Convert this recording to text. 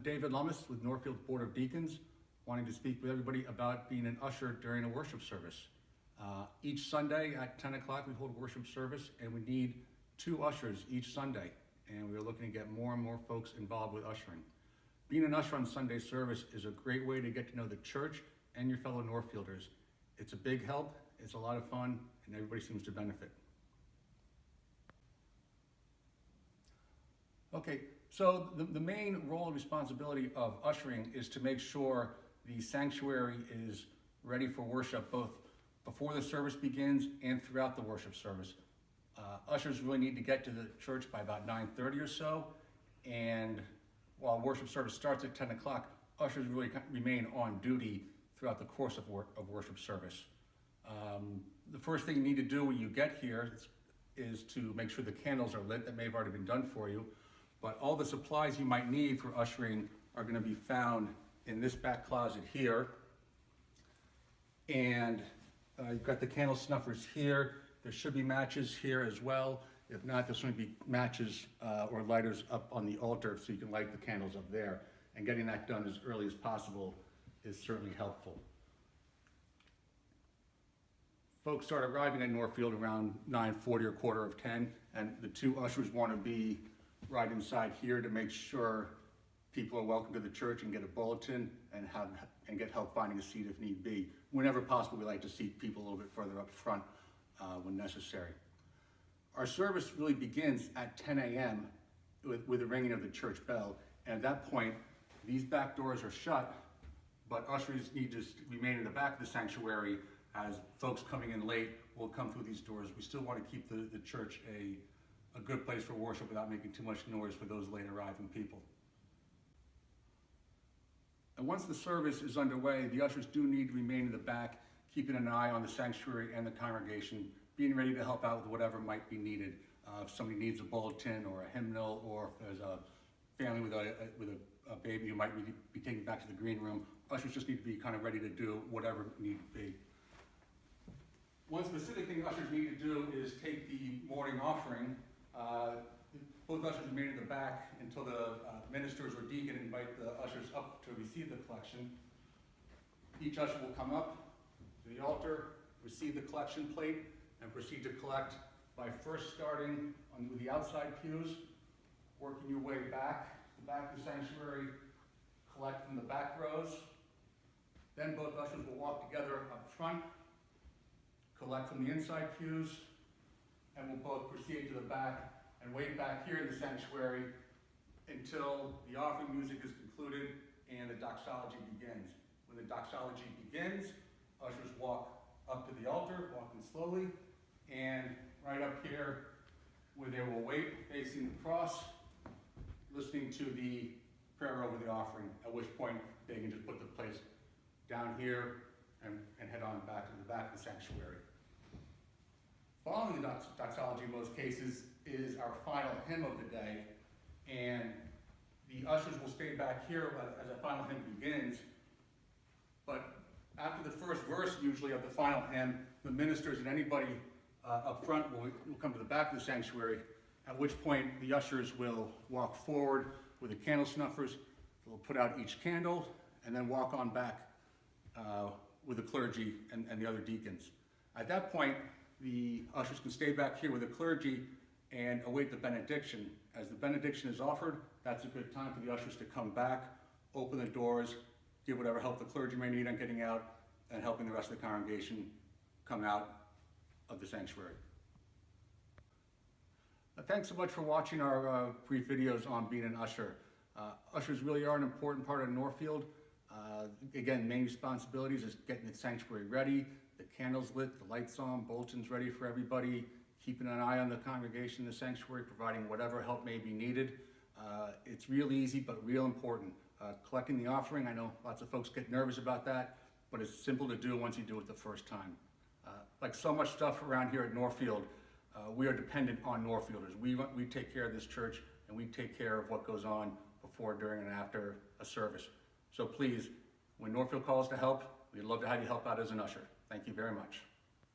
David Lummis with Norfield Board of Deacons, wanting to speak with everybody about being an usher during a worship service. Each Sunday at 10 o'clock we hold a worship service, and we need 2 ushers each Sunday, and we're looking to get more and more folks involved with ushering. Being an usher on Sunday service is a great way to get to know the church and your fellow Norfielders. It's a big help, it's a lot of fun, and everybody seems to benefit. Okay, so the main role and responsibility of ushering is to make sure the sanctuary is ready for worship both before the service begins and throughout the worship service. Ushers really need to get to the church by about 9:30 or so, and while worship service starts at 10 o'clock, ushers really remain on duty throughout the course of worship service. The first thing you need to do when you get here is to make sure the candles are lit. That may have already been done for you, but all the supplies you might need for ushering are going to be found in this back closet here. And you've got the candle snuffers here. There should be matches here as well. If not, there's going to be matches or lighters up on the altar so you can light the candles up there. And getting that done as early as possible is certainly helpful. Folks start arriving at Norfield around 9:40 or 9:45, and the 2 ushers want to be right inside here to make sure people are welcome to the church and get a bulletin and get help finding a seat if need be. Whenever possible, we like to seat people a little bit further up front when necessary. Our service really begins at 10 a.m. with the ringing of the church bell, and at that point, these back doors are shut, but ushers need to remain in the back of the sanctuary as folks coming in late will come through these doors. We still want to keep the church a good place for worship without making too much noise for those late arriving people. And once the service is underway, the ushers do need to remain in the back, keeping an eye on the sanctuary and the congregation, being ready to help out with whatever might be needed. If somebody needs a bulletin or a hymnal, or if there's a family with a baby who might be taken back to the green room, ushers just need to be kind of ready to do whatever need to be. One specific thing ushers need to do is take the morning offering. Both ushers remain in the back until the ministers or deacon invite the ushers up to receive the collection. Each usher will come up to the altar, receive the collection plate, and proceed to collect by first starting with the outside pews, working your way back to the back of the sanctuary, collect from the back rows. Then both ushers will walk together up front, collect from the inside pews, and we'll both proceed to the back and wait back here in the sanctuary until the offering music is concluded and the doxology begins. When the doxology begins, ushers walk up to the altar, walking slowly, and right up here where they will wait, facing the cross, listening to the prayer over the offering, at which point they can just put the plates down here and head on back to the back of the sanctuary. Following the doxology in most cases is our final hymn of the day, and the ushers will stay back here as the final hymn begins. But after the first verse, usually, of the final hymn, the ministers and anybody up front will come to the back of the sanctuary, at which point the ushers will walk forward with the candle snuffers. They'll put out each candle and then walk on back with the clergy and the other deacons. At that point, the ushers can stay back here with the clergy and await the benediction. As the benediction is offered, that's a good time for the ushers to come back, open the doors, give whatever help the clergy may need on getting out, and helping the rest of the congregation come out of the sanctuary. Thanks so much for watching our brief videos on being an usher. Ushers really are an important part of Norfield. Again, main responsibilities is getting the sanctuary ready, the candles lit, the lights on, bulletins ready for everybody, keeping an eye on the congregation in the sanctuary, providing whatever help may be needed. It's real easy, but real important. Collecting the offering, I know lots of folks get nervous about that, but it's simple to do once you do it the first time. Like so much stuff around here at Norfield, we are dependent on Norfielders. We take care of this church, and we take care of what goes on before, during, and after a service. So please, when Norfield calls to help, we'd love to have you help out as an usher. Thank you very much.